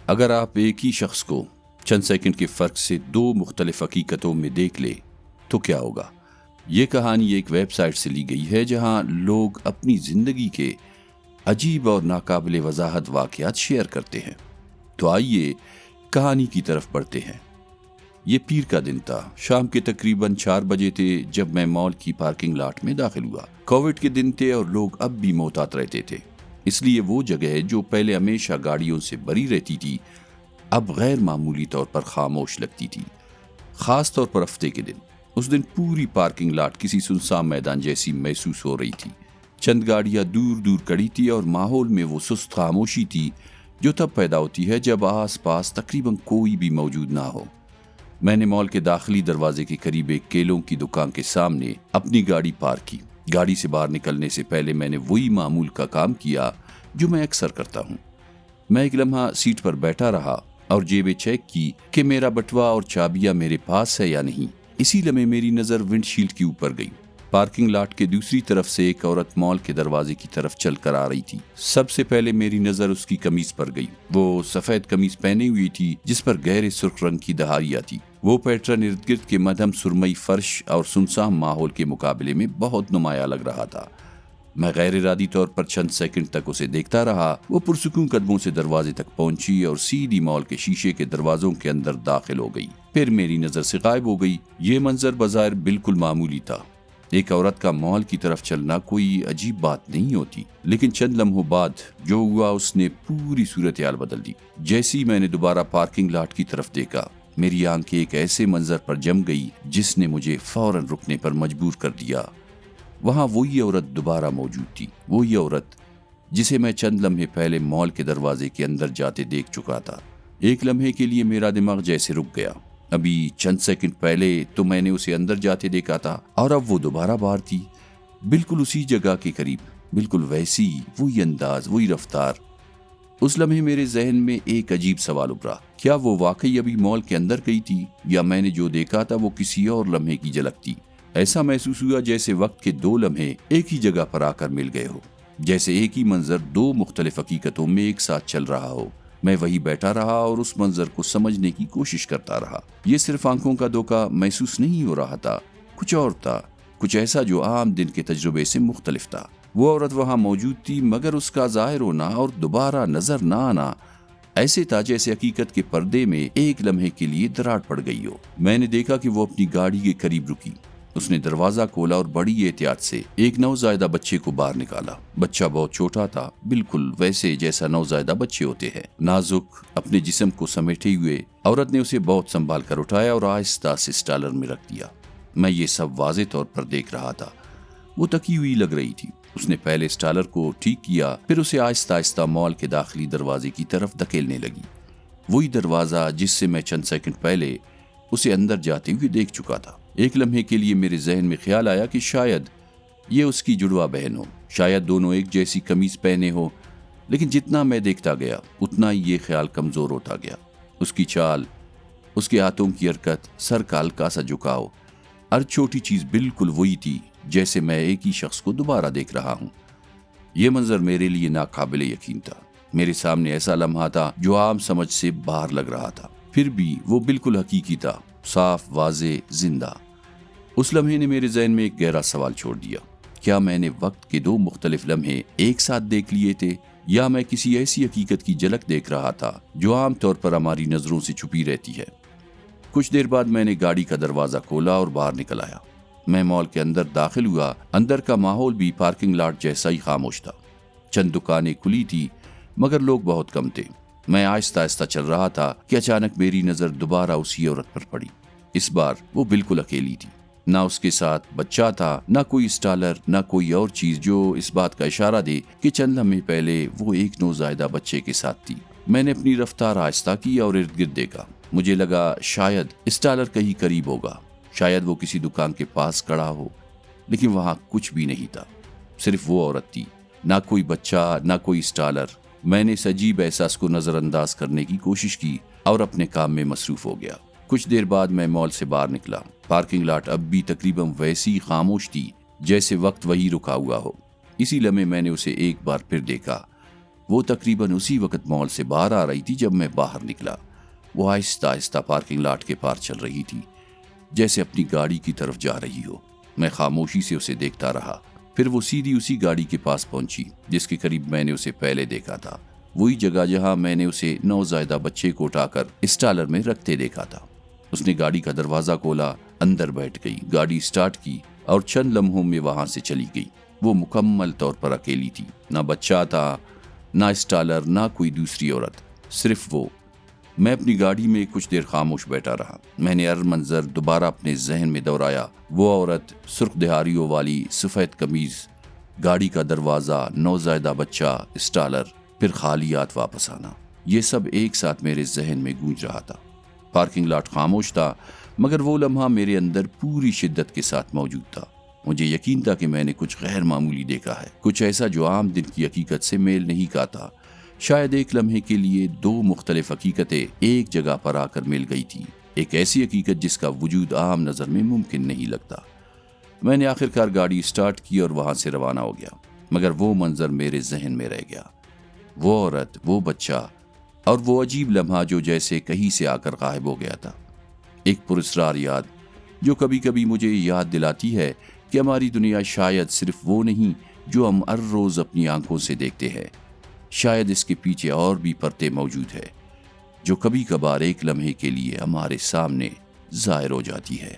اگر آپ ایک ہی شخص کو چند سیکنڈ کے فرق سے دو مختلف حقیقتوں میں دیکھ لے تو کیا ہوگا؟ یہ کہانی ایک ویب سائٹ سے لی گئی ہے جہاں لوگ اپنی زندگی کے عجیب اور ناقابل وضاحت واقعات شیئر کرتے ہیں۔ تو آئیے کہانی کی طرف بڑھتے ہیں۔ یہ پیر کا دن تھا، شام کے تقریباً 4 بجے تھے جب میں مال کی پارکنگ لاٹ میں داخل ہوا۔ کووڈ کے دن تھے اور لوگ اب بھی محتاط رہتے تھے، اس لیے وہ جگہ جو پہلے ہمیشہ گاڑیوں سے بھری رہتی تھی اب غیر معمولی طور پر خاموش لگتی تھی، خاص طور پر ہفتے کے دن۔ اس دن پوری پارکنگ لاٹ کسی سنسان میدان جیسی محسوس ہو رہی تھی۔ چند گاڑیاں دور دور کھڑی تھی اور ماحول میں وہ سست خاموشی تھی جو تب پیدا ہوتی ہے جب آس پاس تقریباً کوئی بھی موجود نہ ہو۔ میں نے مال کے داخلی دروازے کے قریب ایک کیلوں کی دکان کے سامنے اپنی گاڑی پارک کی۔ گاڑی سے باہر نکلنے سے پہلے میں نے وہی معمول کا کام کیا جو میں اکثر کرتا ہوں۔ میں ایک لمحہ سیٹ پر بیٹھا رہا اور جیبیں چیک کی کہ میرا بٹوا اور چابیاں میرے پاس ہے یا نہیں۔ اسی لمحے میری نظر ونڈ شیلڈ کے اوپر گئی۔ پارکنگ لاٹ کے دوسری طرف سے ایک عورت مال کے دروازے کی طرف چل کر آ رہی تھی۔ سب سے پہلے میری نظر اس کی قمیض پر گئی۔ وہ سفید قمیض پہنی ہوئی تھی جس پر گہرے سرخ رنگ کی دھاریاں تھی۔ وہ پیٹرن ارد گرد کے مدھم سرمئی فرش اور سنسان ماحول کے مقابلے میں بہت نمایاں لگ رہا تھا۔ میں غیر ارادی طور پر چند سیکنڈ تک اسے دیکھتا رہا۔ وہ پرسکون قدموں سے دروازے تک پہنچی اور سیدھی مال کے شیشے کے دروازوں کے اندر داخل ہو گئی، پھر میری نظر سے غائب ہو گئی۔ یہ منظر بظاہر بالکل معمولی تھا، ایک عورت کا مال کی طرف چلنا کوئی عجیب بات نہیں ہوتی، لیکن چند لمحوں بعد جو ہوا اس نے پوری صورتحال بدل دی۔ جیسے ہی میں نے دوبارہ پارکنگ لاٹ کی طرف دیکھا، میری آنکھیں ایک ایسے منظر پر جم گئی جس نے مجھے فوراً رکنے پر مجبور کر دیا۔ وہاں وہی عورت دوبارہ موجود تھی، وہی عورت جسے میں چند لمحے پہلے مال کے دروازے کے اندر جاتے دیکھ چکا تھا۔ ایک لمحے کے لیے میرا دماغ جیسے رک گیا۔ ابھی چند سیکنڈ پہلے تو میں نے اسے اندر جاتے دیکھا تھا اور اب وہ دوبارہ باہر تھی، بالکل اسی جگہ کے قریب، بالکل ویسی، وہی انداز، وہی رفتار۔ اس لمحے میرے ذہن میں ایک عجیب سوال ابھرا، کیا وہ واقعی ابھی مال کے اندر گئی تھی یا میں نے جو دیکھا تھا وہ کسی اور لمحے کی جھلک تھی؟ ایسا محسوس ہوا جیسے وقت کے 2 لمحے ایک ہی جگہ پر آ کر مل گئے ہو، جیسے ایک ہی منظر 2 مختلف حقیقتوں میں ایک ساتھ چل رہا ہو۔ میں وہی بیٹھا رہا اور اس منظر کو سمجھنے کی کوشش کرتا رہا۔ یہ صرف آنکھوں کا دھوکہ محسوس نہیں ہو رہا تھا، کچھ اور تھا، کچھ ایسا جو عام دن کے تجربے سے مختلف تھا۔ وہ عورت وہاں موجود تھی مگر اس کا ظاہر ہونا اور دوبارہ نظر نہ آنا ایسے تھا جیسے حقیقت کے پردے میں ایک لمحے کے لیے دراڑ پڑ گئی ہو۔ میں نے دیکھا کہ وہ اپنی گاڑی کے قریب رکی۔ اس نے دروازہ کھولا اور بڑی احتیاط سے ایک نوزائیدہ بچے کو باہر نکالا۔ بچہ بہت چھوٹا تھا، بالکل ویسے جیسا نوزائیدہ بچے ہوتے ہیں، نازک، اپنے جسم کو سمیٹے ہوئے۔ عورت نے اسے بہت سنبھال کر اٹھایا اور آہستہ سے اسٹالر میں رکھ دیا۔ میں یہ سب واضح طور پر دیکھ رہا تھا۔ وہ تکی ہوئی لگ رہی تھی۔ اس نے پہلے اسٹالر کو ٹھیک کیا، پھر اسے آہستہ آہستہ مال کے داخلی دروازے کی طرف دھکیلنے لگی، وہی دروازہ جس سے میں چند سیکنڈ پہلے اسے اندر جاتے ہوئے دیکھ چکا تھا۔ ایک لمحے کے لیے میرے ذہن میں خیال آیا کہ شاید یہ اس کی جڑواں بہن ہو، شاید دونوں ایک جیسی قمیض پہنے ہو، لیکن جتنا میں دیکھتا گیا اتنا ہی یہ خیال کمزور ہوتا گیا۔ اس کی چال، اس کے ہاتھوں کی حرکت، سر کا ہلکا سا جھکاؤ، ہر چھوٹی چیز بالکل وہی تھی جیسے میں ایک ہی شخص کو دوبارہ دیکھ رہا ہوں۔ یہ منظر میرے لیے ناقابل یقین تھا۔ میرے سامنے ایسا لمحہ تھا جو عام سمجھ سے باہر لگ رہا تھا، پھر بھی وہ بالکل حقیقی تھا، صاف، واضح، زندہ۔ اس لمحے نے میرے ذہن میں ایک گہرا سوال چھوڑ دیا، کیا میں نے وقت کے 2 مختلف لمحے ایک ساتھ دیکھ لیے تھے یا میں کسی ایسی حقیقت کی جھلک دیکھ رہا تھا جو عام طور پر ہماری نظروں سے چھپی رہتی ہے؟ کچھ دیر بعد میں نے گاڑی کا دروازہ کھولا اور باہر نکل آیا۔ میں مال کے اندر داخل ہوا۔ اندر کا ماحول بھی پارکنگ لاٹ جیسا ہی خاموش تھا۔ چند دکانیں کھلی تھی مگر لوگ بہت کم تھے۔ میں آہستہ آہستہ چل رہا تھا کہ اچانک میری نظر دوبارہ اسی عورت پر پڑی۔ اس بار وہ بالکل اکیلی تھی، نہ اس کے ساتھ بچہ تھا، نہ کوئی اسٹالر، نہ کوئی اور چیز جو اس بات کا اشارہ دے کہ چند لمحے پہلے وہ ایک نوزائیدہ بچے کے ساتھ تھی۔ میں نے اپنی رفتار آہستہ کی اور ارد گرد دیکھا۔ مجھے لگا شاید اسٹالر کہیں قریب ہوگا، شاید وہ کسی دکان کے پاس کھڑا ہو، لیکن وہاں کچھ بھی نہیں تھا، صرف وہ عورت تھی، نہ کوئی بچہ، نہ کوئی اسٹالر۔ میں نے اس عجیب احساس کو نظر انداز کرنے کی کوشش کی اور اپنے کام میں مصروف ہو گیا۔ کچھ دیر بعد میں مال سے باہر نکلا۔ پارکنگ لاٹ اب بھی تقریباً ویسی خاموش تھی جیسے وقت وہی رکا ہوا ہو۔ اسی لمحے میں نے اسے ایک بار پھر دیکھا۔ وہ تقریباً اسی وقت مال سے باہر آ رہی تھی جب میں باہر نکلا۔ وہ آہستہ آہستہ پارکنگ لاٹ کے پار چل رہی تھی، جیسے اپنی گاڑی کی طرف جا رہی ہو۔ میں خاموشی سے اسے دیکھتا رہا، پھر وہ سیدھی اسی گاڑی کے پاس پہنچی جس کے قریب میں نے اسے پہلے دیکھا تھا، وہی جگہ جہاں میں نے اسے نوزائیدہ بچے کو اٹھا کر اسٹالر میں رکھتے دیکھا تھا۔ اس نے گاڑی کا دروازہ کھولا، اندر بیٹھ گئی، گاڑی سٹارٹ کی اور چند لمحوں میں وہاں سے چلی گئی۔ وہ مکمل طور پر اکیلی تھی، نہ بچہ تھا، نہ اسٹالر، نہ کوئی دوسری عورت، صرف وہ۔ میں اپنی گاڑی میں کچھ دیر خاموش بیٹھا رہا۔ میں نے ہر منظر دوبارہ اپنے ذہن میں دہرایا، وہ عورت، سرخ دہاریوں والی سفید قمیض، گاڑی کا دروازہ، نوزائیدہ بچہ، اسٹالر، پھر خالیات واپس آنا۔ یہ سب ایک ساتھ میرے ذہن میں گونج رہا تھا۔ پارکنگ لاٹ خاموش تھا، مگر وہ لمحہ میرے اندر پوری شدت کے ساتھ موجود تھا۔ مجھے یقین تھا کہ میں نے کچھ غیر معمولی دیکھا ہے، کچھ ایسا جو عام دن کی حقیقت سے میل نہیں کھاتا۔ شاید ایک لمحے کے لیے دو مختلف حقیقتیں ایک جگہ پر آ کر مل گئی تھی، ایک ایسی حقیقت جس کا وجود عام نظر میں ممکن نہیں لگتا۔ میں نے آخرکار گاڑی سٹارٹ کی اور وہاں سے روانہ ہو گیا، مگر وہ منظر میرے ذہن میں رہ گیا، وہ عورت، وہ بچہ اور وہ عجیب لمحہ جو جیسے کہیں سے آ کر غائب ہو گیا تھا۔ ایک پراسرار یاد جو کبھی کبھی مجھے یاد دلاتی ہے کہ ہماری دنیا شاید صرف وہ نہیں جو ہم ہر روز اپنی آنکھوں سے دیکھتے ہیں، شاید اس کے پیچھے اور بھی پرتیں موجود ہے جو کبھی کبھار ایک لمحے کے لیے ہمارے سامنے ظاہر ہو جاتی ہے۔